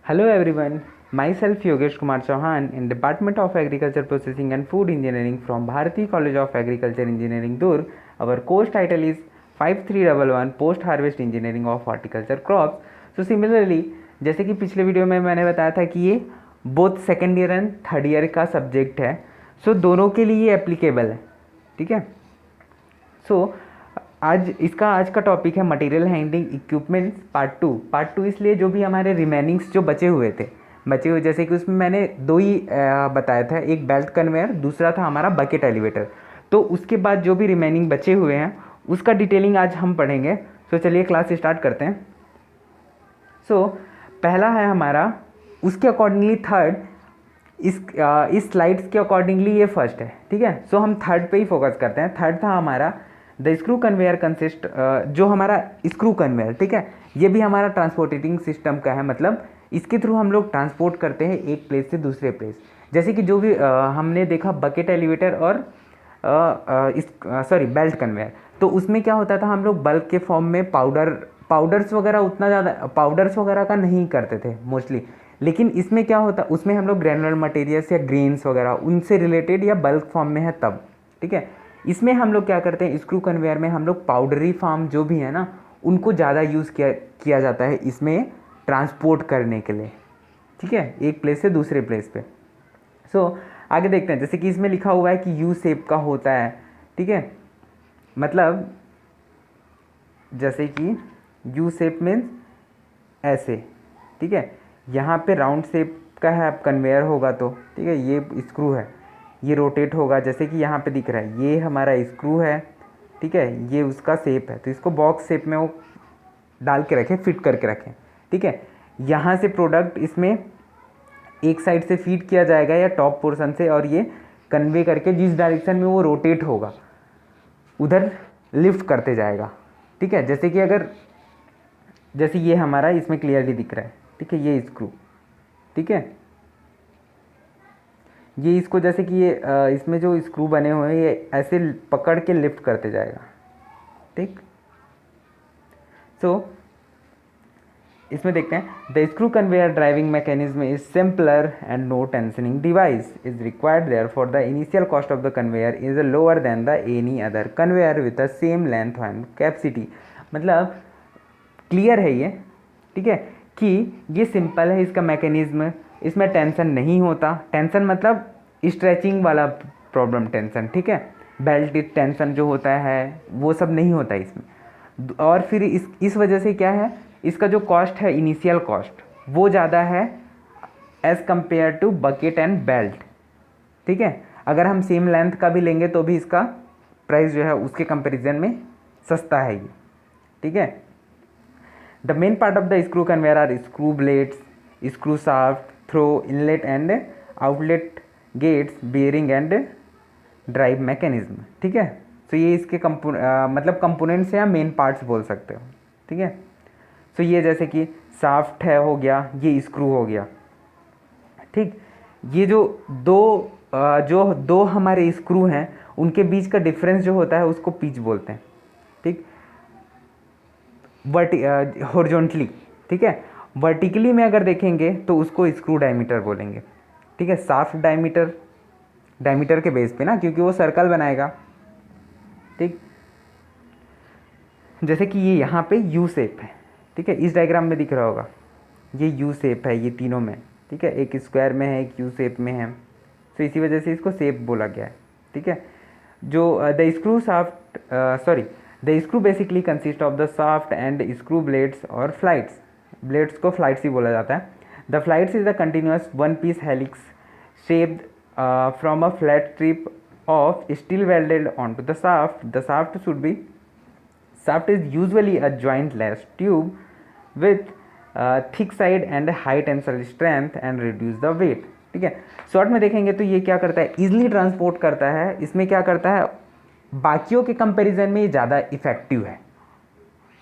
Hello everyone, myself Yogesh Kumar Chauhan in Department of Agriculture Processing and Food Engineering from Bharati College of Agriculture Engineering Durg. Our course title is 5311 Post Harvest Engineering of Horticulture Crops. So similarly, जैसे कि पिछले video में मैंने बताया था कि ये both second year and third year का सब्जेक्ट है, सो दोनों के लिए ये एप्लीकेबल है. ठीक है. सो आज का टॉपिक है material handling equipments part two इसलिए जो भी हमारे रिमेनिंग्स जो बचे हुए जैसे कि उसमें मैंने दो ही बताया था, एक बेल्ट कन्वेयर, दूसरा था हमारा बकेट एलिवेटर. तो उसके बाद जो भी रिमेनिंग बचे हुए हैं उसका डिटेलिंग आज हम पढ़ेंगे. सो चलिए क्लास स्टार्ट करते हैं. सो पहला है हमारा, उसके अकॉर्डिंगली थर्ड, इस स्लाइड्स के अकॉर्डिंगली ये फर्स्ट है. ठीक है. सो हम थर्ड पे ही फोकस करते हैं. थर्ड था हमारा द स्क्रू कन्वेयर कंसिस्ट, जो हमारा स्क्रू कन्वेयर. ठीक है. ये भी हमारा ट्रांसपोर्टिंग सिस्टम का है, मतलब इसके थ्रू हम लोग ट्रांसपोर्ट करते हैं एक प्लेस से दूसरे प्लेस. जैसे कि जो भी हमने देखा बकेट एलिवेटर और बेल्ट कन्वेयर, तो उसमें क्या होता था, हम लोग बल्क के फॉर्म में पाउडर्स वगैरह उतना ज़्यादा पाउडर्स वगैरह का नहीं करते थे मोस्टली. लेकिन इसमें क्या होता, उसमें हम लोग ग्रैनुलर मटेरियल्स या ग्रेन्स वगैरह उनसे रिलेटेड या बल्क फॉर्म में है तब. ठीक है. इसमें हम लोग क्या करते हैं, स्क्रू कन्वेयर में हम लोग पाउडरी फॉर्म जो भी है ना, उनको ज़्यादा यूज़ किया जाता है इसमें ट्रांसपोर्ट करने के लिए. ठीक है. एक प्लेस से दूसरे प्लेस पे. सो आगे देखते हैं. जैसे कि इसमें लिखा हुआ है कि यू शेप का होता है. ठीक है. मतलब जैसे कि यू शेप मीन्स ऐसे. ठीक है. यहाँ पे राउंड शेप का है, अब कन्वेयर होगा तो ठीक है, ये स्क्रू है, ये रोटेट होगा. जैसे कि यहाँ पे दिख रहा है, ये हमारा स्क्रू है. ठीक है. ये उसका शेप है, तो इसको बॉक्स शेप में वो डाल के रखें, फिट करके रखें. ठीक है. यहाँ से प्रोडक्ट इसमें एक साइड से फीड किया जाएगा या टॉप पोर्शन से, और ये कन्वे करके जिस डायरेक्शन में वो रोटेट होगा उधर लिफ्ट करते जाएगा. ठीक है. जैसे कि अगर जैसे ये हमारा इसमें क्लियरली दिख रहा है. ठीक है. ये स्क्रू. ठीक है. ये इसको जैसे कि ये इसमें जो स्क्रू बने हुए हैं ये ऐसे पकड़ के लिफ्ट करते जाएगा. ठीक. सो इसमें देखते हैं, the screw conveyor driving mechanism is simpler and no tensioning device is required there for the initial cost of the conveyor is lower than the any other conveyor with the same length and capacity. मतलब clear है ये. ठीक है. कि ये simple है इसका mechanism, इसमें टेंशन नहीं होता. टेंशन मतलब स्ट्रेचिंग वाला प्रॉब्लम टेंशन. ठीक है. बेल्ट टेंशन जो होता है वो सब नहीं होता इसमें. और फिर इस वजह से क्या है, इसका जो कॉस्ट है, इनिशियल कॉस्ट, वो ज़्यादा है as compare to bucket and belt. ठीक है. अगर हम सेम लेंथ का भी लेंगे तो भी इसका प्राइस जो है उसके कंपेरिजन में सस्ता है ये. ठीक है. The main part of the screw conveyor are screw blades, screw shaft, throw, inlet and outlet gates, bearing and drive mechanism. ठीक है. तो ये इसके मतलब कंपोनेंट्स या मेन पार्ट्स बोल सकते हो. ठीक है. तो ये जैसे कि शाफ्ट है हो गया, ये स्क्रू हो गया. ठीक. ये जो दो हमारे स्क्रू हैं उनके बीच का डिफरेंस जो होता है उसको पिच बोलते हैं. ठीक. हॉरिजॉन्टली. ठीक है. वर्टिकली में अगर देखेंगे तो उसको स्क्रू डायमीटर बोलेंगे. ठीक है. शाफ्ट डायमीटर के बेस पे ना, क्योंकि वो सर्कल बनाएगा. ठीक. जैसे कि ये यहाँ पे यू शेप है. ठीक है. इस डायग्राम में दिख रहा होगा, ये यू शेप है ये तीनों में. ठीक है. एक स्क्वायर में है, एक यू शेप में है, तो इसी वजह से इसको शेप बोला गया है. ठीक है. जो the screw basically consist of the shaft and screw blades और फ्लाइट्स. ब्लेड्स को फ्लाइट्स ही बोला जाता है. The flights is the continuous one piece helix shaped from a flat strip of steel welded on to the shaft. The shaft is usually a jointless tube with thick side and high tensile strength and reduce the weight. ठीक है. Short में देखेंगे तो ये क्या करता है, easily transport करता है. इसमें क्या करता है, बाकियों के कंपैरिजन में ये ज़्यादा इफेक्टिव है.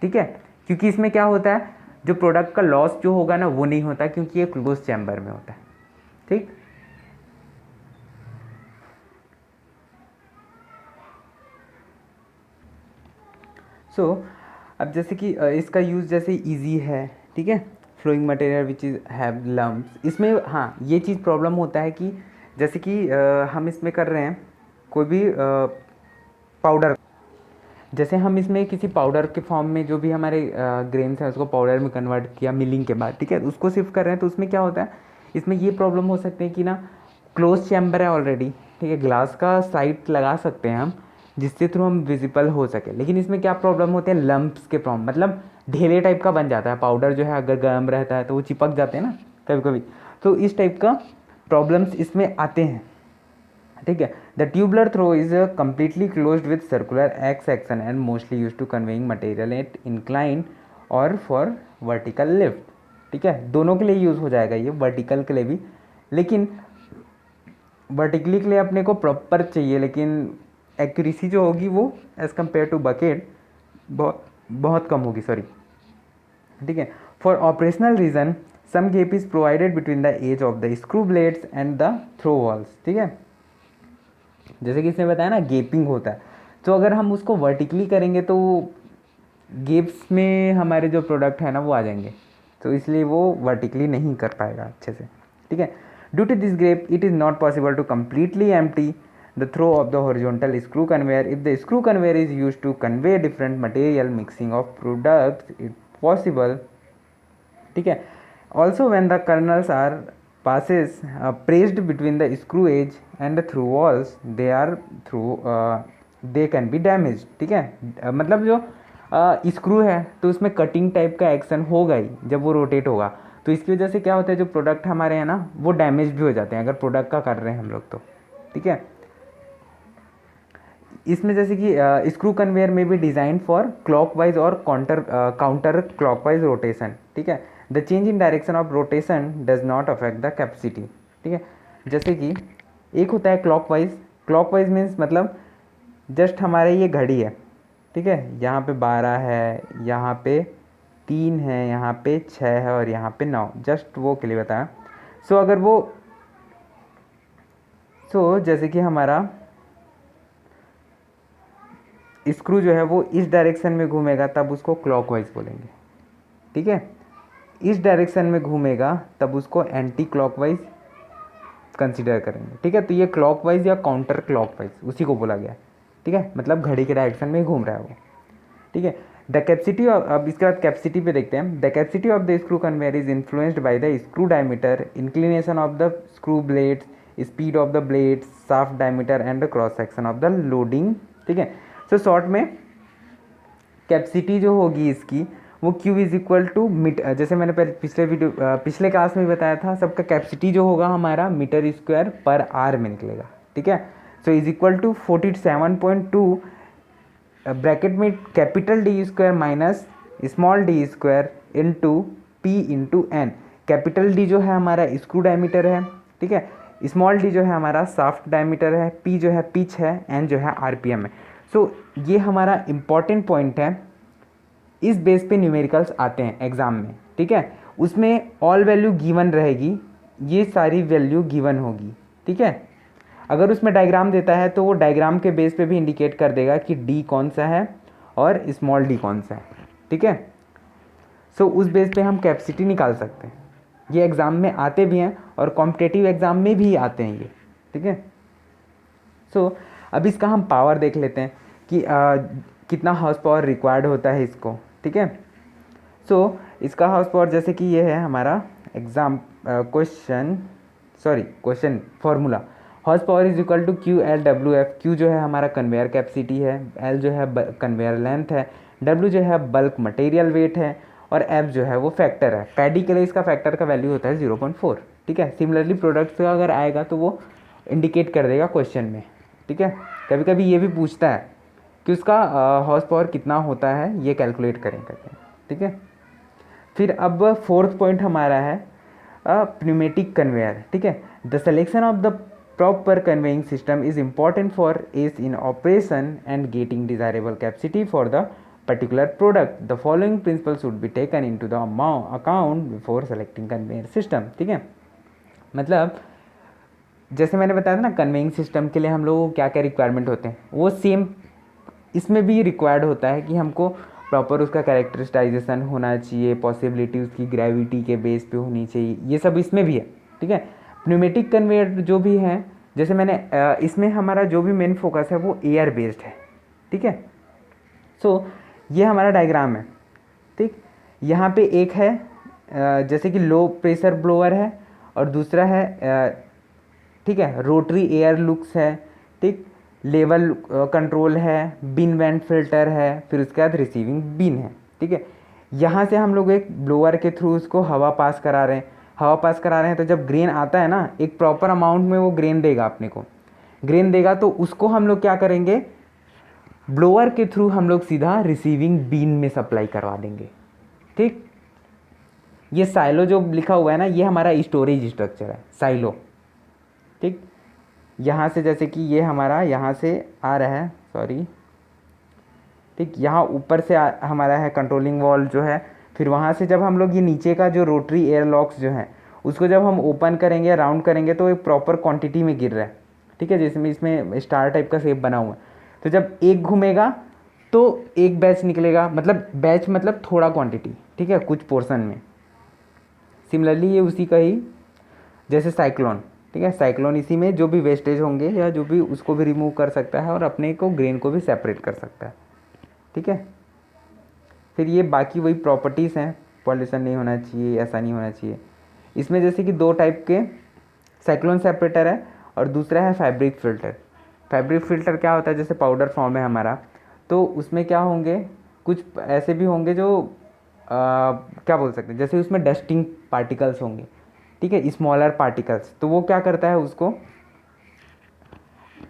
ठीक है. क्योंकि इसमें क्या होता है, जो प्रोडक्ट का लॉस जो होगा ना वो नहीं होता, क्योंकि ये क्लोज चैम्बर में होता है. ठीक. सो अब जैसे कि इसका यूज़ जैसे इजी है. ठीक है. Flowing material which is have lumps. इसमें हाँ ये चीज़ प्रॉब्लम होता है कि जैसे कि हम इसमें कर रहे हैं कोई भी पाउडर, जैसे हम इसमें किसी पाउडर के फॉर्म में जो भी हमारे ग्रेन्स हैं उसको पाउडर में कन्वर्ट किया मिलिंग के बाद, ठीक है, उसको शिफ्ट कर रहे हैं, तो उसमें क्या होता है, इसमें ये प्रॉब्लम हो सकते हैं कि ना क्लोज चैम्बर है ऑलरेडी, ठीक है, ग्लास का साइड लगा सकते हैं हम जिससे थ्रू हम विजिबल हो सके, लेकिन इसमें क्या प्रॉब्लम होते हैं, लम्प्स के प्रॉब्लम, मतलब ढेले टाइप का बन जाता है पाउडर जो है, अगर गर्म रहता है तो वो चिपक जाते हैं ना कभी कभी, तो इस टाइप का प्रॉब्लम्स इसमें आते हैं, ठीक है। The tubular trough is completely closed with circular X section and mostly use to conveying material at incline और फॉर वर्टिकल लिफ्ट, ठीक है, दोनों के लिए यूज़ हो जाएगा ये, वर्टिकल के लिए भी, लेकिन वर्टिकली के लिए अपने को प्रॉपर चाहिए, लेकिन एक्यूरेसी जो होगी वो एज़ कम्पेयर टू बकेट बहुत कम होगी, सॉरी, ठीक है। For operational reason some gap is provided between the edge of the screw blades and the trough walls, ठीक है, जैसे कि इसने बताया ना गेपिंग होता है, तो अगर हम उसको वर्टिकली करेंगे तो गेप्स में हमारे जो प्रोडक्ट है ना वो आ जाएंगे, तो इसलिए वो वर्टिकली नहीं कर पाएगा अच्छे से, ठीक है। Due to this gap it is not possible to completely empty the trough of the horizontal screw conveyor if the screw conveyor is use to convey different material mixing of products it possible, ठीक है। Also when the kernels are passes pressed between the screw edge and the through walls they can be damaged, ठीक है, मतलब जो screw है तो उसमें cutting type का एक्शन होगा ही जब वो रोटेट होगा, तो इसकी वजह से क्या होता है जो प्रोडक्ट हमारे हैं ना वो डैमेज भी हो जाते हैं अगर प्रोडक्ट का कर रहे हैं हम लोग तो, ठीक है। इसमें जैसे कि स्क्रू कन्वेयर में भी डिज़ाइन फॉर क्लॉकवाइज और काउंटर क्लॉकवाइज रोटेशन, ठीक है। The change in direction of rotation does not affect the capacity, ठीक है, जैसे कि एक होता है क्लॉकवाइज, क्लॉकवाइज मीन्स मतलब जस्ट हमारे ये घड़ी है, ठीक है, यहाँ पे 12 है, यहाँ पे 3 है, यहाँ पे 6 है और यहाँ पे 9, जस्ट वो के लिए बताया। सो अगर वो जैसे कि हमारा स्क्रू जो है वो इस डायरेक्शन में घूमेगा तब उसको क्लॉकवाइज बोलेंगे, ठीक है, इस डायरेक्शन में घूमेगा तब उसको एंटी क्लॉकवाइज कंसीडर करेंगे, ठीक है। तो ये क्लॉकवाइज या काउंटर क्लॉकवाइज उसी को बोला गया, ठीक है, मतलब घड़ी के डायरेक्शन में घूम रहा है वो, ठीक है। द कैपेसिटी ऑफ, अब इसके बाद कैपेसिटी पे देखते हैं। The capacity of the screw conveyor is influenced by the screw diameter, inclination of the screw blades, speed of the blades, shaft diameter and the cross section of the loading, ठीक है। So short में capacity जो होगी इसकी वो Q is equal to metre, जैसे मैंने पिछले क्लास में बताया था, सबका कैपेसिटी जो होगा हमारा मीटर स्क्वायर पर आर में निकलेगा, ठीक है। So is equal to 47.2 bracket में capital D square minus small d square into P into N. Capital D जो है हमारा स्क्रू डायमीटर है, ठीक है, स्मॉल डी जो है हमारा शाफ्ट डायमीटर है, पी जो है पिच है, एन जो है आरपीएम है। सो ये हमारा इम्पॉर्टेंट पॉइंट है, इस बेस पे न्यूमेरिकल्स आते हैं एग्ज़ाम में, ठीक है, उसमें ऑल वैल्यू गिवन रहेगी, ये सारी वैल्यू गिवन होगी, ठीक है। अगर उसमें डायग्राम देता है तो वो डायग्राम के बेस पे भी इंडिकेट कर देगा कि डी कौन सा है और स्मॉल डी कौन सा है, ठीक है। सो उस बेस पे हम कैपेसिटी निकाल सकते हैं, ये एग्ज़ाम में आते भी हैं और कॉम्पिटेटिव एग्ज़ाम में भी आते हैं ये, ठीक है। सो अब इसका हम पावर देख लेते हैं कि कितना हाउस पावर रिक्वायर्ड होता है इसको, ठीक है। सो इसका हाउस पावर जैसे कि ये है हमारा exam question formula, horse power is equal to Q L W F. Q जो है हमारा कन्वेयर कैपेसिटी है, एल जो है कन्वेयर लेंथ है, डब्ल्यू जो है बल्क मटेरियल वेट है और एफ जो है वो फैक्टर है। पैडी के लिए इसका फैक्टर का वैल्यू होता है 0.4, ठीक है। सिमिलरली प्रोडक्ट्स का अगर आएगा तो वो इंडिकेट कर देगा क्वेश्चन में, ठीक है। कभी कभी ये भी पूछता है कि उसका हॉर्स पावर कितना होता है, ये कैलकुलेट करें करके, ठीक है। फिर अब फोर्थ पॉइंट हमारा है pneumatic कन्वेयर, ठीक है। The selection of the proper conveying system is important for ease in operation and getting desirable capacity for the particular product. The following principle should be taken into the account before selecting conveyor system, ठीक है। मतलब जैसे मैंने बताया था ना conveying system के लिए हम लोग क्या क्या रिक्वायरमेंट होते हैं, वो सेम इसमें भी रिक्वायर्ड होता है कि हमको प्रॉपर उसका कैरेक्टरिस्टाइजेशन होना चाहिए, पॉसिबिलिटी उसकी ग्रेविटी के बेस पे होनी चाहिए, ये सब इसमें भी है, ठीक है। प्न्यूमेटिक कन्वेयर जो भी हैं, जैसे मैंने इसमें हमारा जो भी मेन फोकस है वो एयर बेस्ड है, ठीक है। सो ये हमारा डायग्राम है, ठीक। यहाँ पे एक है जैसे कि लो प्रेशर ब्लोअर है, और दूसरा है ठीक है रोटरी एयर लुक्स है, ठीक। लेवल कंट्रोल है, बिन वेंट फिल्टर है, फिर उसके बाद रिसीविंग बिन है, ठीक है। यहाँ से हम लोग एक ब्लोअर के थ्रू उसको हवा पास करा रहे हैं, हवा पास करा रहे हैं, तो जब ग्रेन आता है ना, एक प्रॉपर अमाउंट में वो ग्रेन देगा अपने को, ग्रेन देगा तो उसको हम लोग क्या करेंगे, ब्लोअर के थ्रू हम लोग सीधा रिसीविंग बीन में सप्लाई करवा देंगे, ठीक। ये साइलो जो लिखा हुआ है ना, ये हमारा स्टोरेज स्ट्रक्चर है, साइलो, ठीक। यहाँ से जैसे कि ये हमारा यहाँ से आ रहा है, सॉरी, ठीक, यहाँ ऊपर से हमारा है कंट्रोलिंग वॉल जो है, फिर वहाँ से जब हम लोग ये नीचे का जो रोटरी एयर लॉक्स जो है उसको जब हम ओपन करेंगे, राउंड करेंगे, तो एक प्रॉपर क्वांटिटी में गिर रहा है, ठीक है, जिसमें इसमें स्टार टाइप का शेप बना हुआ है। तो जब एक घूमेगा तो एक बैच निकलेगा, मतलब बैच मतलब थोड़ा क्वांटिटी, ठीक है, कुछ पोर्शन में। सिमिलरली ये उसी का ही जैसे साइक्लोन, ठीक है, साइक्लोन इसी में जो भी वेस्टेज होंगे या जो भी उसको भी रिमूव कर सकता है और अपने को ग्रेन को भी सेपरेट कर सकता है, ठीक है। फिर ये बाकी वही प्रॉपर्टीज़ हैं, पॉल्यूशन नहीं होना चाहिए, ऐसा नहीं होना चाहिए। इसमें जैसे कि दो टाइप के साइक्लोन सेपरेटर है और दूसरा है फैब्रिक फ़िल्टर। फैब्रिक फ़िल्टर क्या होता है, जैसे पाउडर फॉर्म है हमारा, तो उसमें क्या होंगे, कुछ ऐसे भी होंगे जो क्या बोल सकते हैं, जैसे उसमें डस्टिंग पार्टिकल्स होंगे, ठीक है, स्मॉलर पार्टिकल्स, तो वो क्या करता है, उसको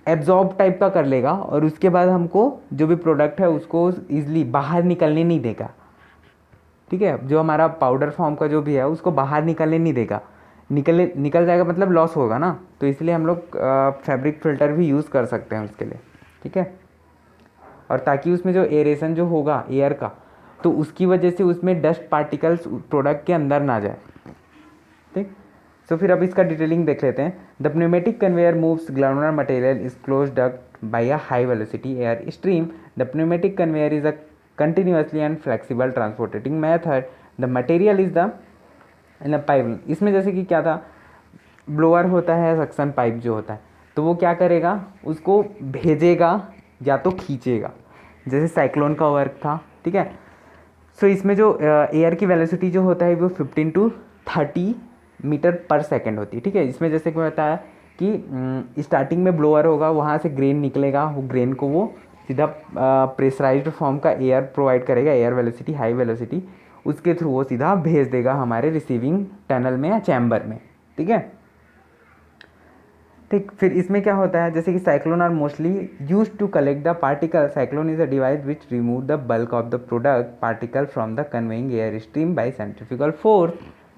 एब्जॉर्ब टाइप का कर लेगा और उसके बाद हमको जो भी प्रोडक्ट है उसको ईजिली बाहर निकलने नहीं देगा, ठीक है। जो हमारा पाउडर फॉर्म का जो भी है उसको बाहर निकलने नहीं देगा, निकल जाएगा मतलब लॉस होगा ना, तो इसलिए हम लोग फैब्रिक फ़िल्टर भी यूज़ कर सकते हैं उसके लिए, ठीक है। और ताकि उसमें जो एरेशन जो होगा एयर का, तो उसकी वजह से उसमें डस्ट पार्टिकल्स प्रोडक्ट के अंदर ना जाए, ठीक। सो फिर अब इसका डिटेलिंग देख लेते हैं। The pneumatic conveyor moves grounded material is close duct by a high velocity air stream. The pneumatic conveyor is a continuously and flexible transporting method. The material is the in a pipe. इसमें जैसे कि क्या था, blower होता है, suction pipe जो होता है, तो वो क्या करेगा, उसको भेजेगा या तो खींचेगा, जैसे साइक्लोन का वर्क था, ठीक है। सो इसमें जो एयर की वेलोसिटी जो होता है वो 15 to 30 मीटर पर सेकेंड होती है, ठीक है। इसमें जैसे कि बताया कि स्टार्टिंग में ब्लोअर होगा, वहाँ से ग्रेन निकलेगा, वो ग्रेन को वो सीधा प्रेशराइज्ड फॉर्म का एयर प्रोवाइड करेगा, एयर वेलोसिटी हाई वेलोसिटी, उसके थ्रू वो सीधा भेज देगा हमारे रिसीविंग टनल में या चैम्बर में, ठीक है, ठीक। फिर इसमें क्या होता है, जैसे कि cyclone are mostly use to collect the particle. Cyclone is a device which remove the bulk of the product particle from the conveying air stream by centrifugal force,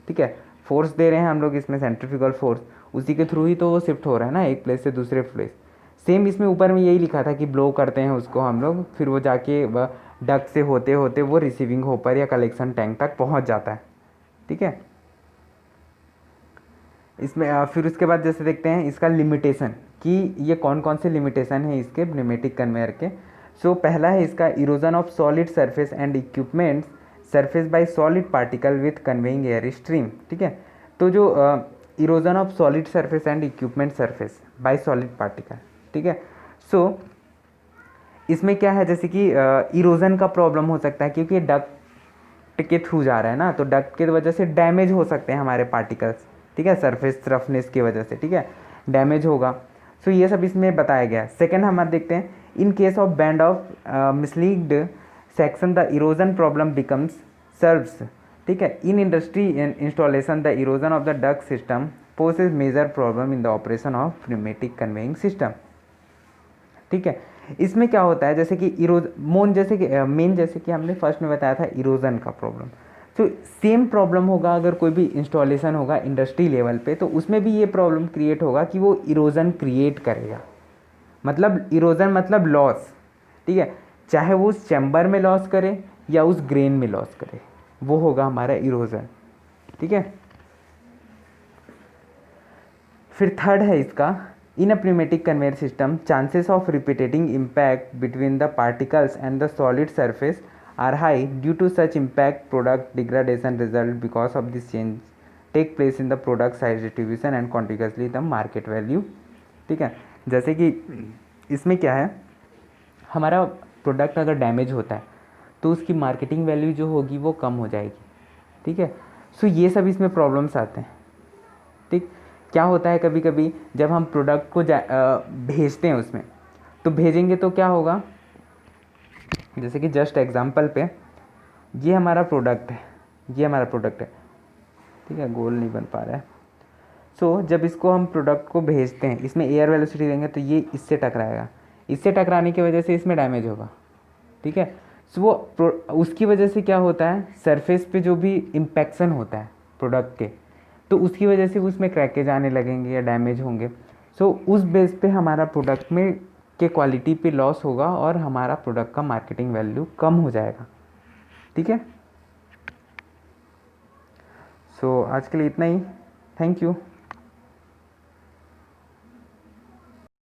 ठीक है। फोर्स दे रहे हैं हम लोग इसमें, सेंट्रीफ्यूगल फोर्स, उसी के through ही तो वो शिफ्ट हो रहा है ना एक प्लेस से दूसरे प्लेस। सेम इसमें ऊपर में यही लिखा था कि ब्लो करते हैं उसको हम लोग, फिर वो जाके डक से होते होते वो रिसीविंग होपर या कलेक्शन टैंक तक पहुंच जाता है, ठीक है। इसमें फिर उसके बाद जैसे देखते हैं इसका लिमिटेशन, कि ये कौन कौन से लिमिटेशन है इसके न्यूमेटिक कन्वेयर के। सो पहला है इसका erosion of solid surface and equipments surface by solid particle with conveying air stream, ठीक है। तो जो erosion of solid surface and equipment surface by solid particle, ठीक है। सो इसमें क्या है, जैसे कि इरोजन का प्रॉब्लम हो सकता है, क्योंकि डक्ट के थ्रू जा रहा है ना, तो डक्ट की वजह से डैमेज हो सकते हैं हमारे पार्टिकल्स, ठीक है, सरफेस रफनेस की वजह से, ठीक है, डैमेज होगा। सो ये सब इसमें बताया गया है। सेकेंड हम देखते हैं, in case of bend of misled section the erosion problem becomes severe, ठीक है। In industry installation the erosion of the duct system poses major problem in the operation of pneumatic conveying system, ठीक है। इसमें क्या होता है, जैसे कि मेन जैसे कि हमने फर्स्ट में बताया था इरोजन का प्रॉब्लम, तो सेम प्रॉब्लम होगा अगर कोई भी इंस्टॉलेशन होगा इंडस्ट्री लेवल पे, तो उसमें भी ये प्रॉब्लम क्रिएट होगा कि वो इरोजन क्रिएट करेगा, मतलब इरोजन मतलब लॉस, ठीक है, चाहे वो उस चैम्बर में लॉस करे या उस ग्रेन में लॉस करे, वो होगा हमारा इरोजन, ठीक है। फिर थर्ड है इसका, इन अ pneumatic conveyor system chances of repeating impact between the particles and the solid surface are high. Due to such impact, product degradation result because of this change take place in the product size distribution and contiguously the market value. ठीक है, जैसे कि इसमें क्या है, हमारा product अगर damage होता है तो उसकी मार्केटिंग वैल्यू जो होगी वो कम हो जाएगी. ठीक है, सो ये सब इसमें प्रॉब्लम्स आते हैं. ठीक, क्या होता है कभी कभी जब हम प्रोडक्ट को भेजते हैं उसमें, तो भेजेंगे तो क्या होगा, जैसे कि जस्ट एग्जांपल पे ये हमारा प्रोडक्ट है, ये हमारा प्रोडक्ट है. ठीक है, गोल नहीं बन पा रहा है. सो जब इसको हम प्रोडक्ट को भेजते हैं, इसमें एयर वेलोसिटी देंगे तो ये इससे टकराएगा, इससे टकराने की वजह से इसमें डैमेज होगा. ठीक है, सो वो उसकी वजह से क्या होता है, सरफेस पे जो भी इम्पैक्शन होता है प्रोडक्ट के, तो उसकी वजह से उसमें क्रैकेज आने लगेंगे या डैमेज होंगे. सो उस बेस पे हमारा प्रोडक्ट में के क्वालिटी पे लॉस होगा और हमारा प्रोडक्ट का मार्केटिंग वैल्यू कम हो जाएगा. ठीक है, सो आज के लिए इतना ही. Thank you.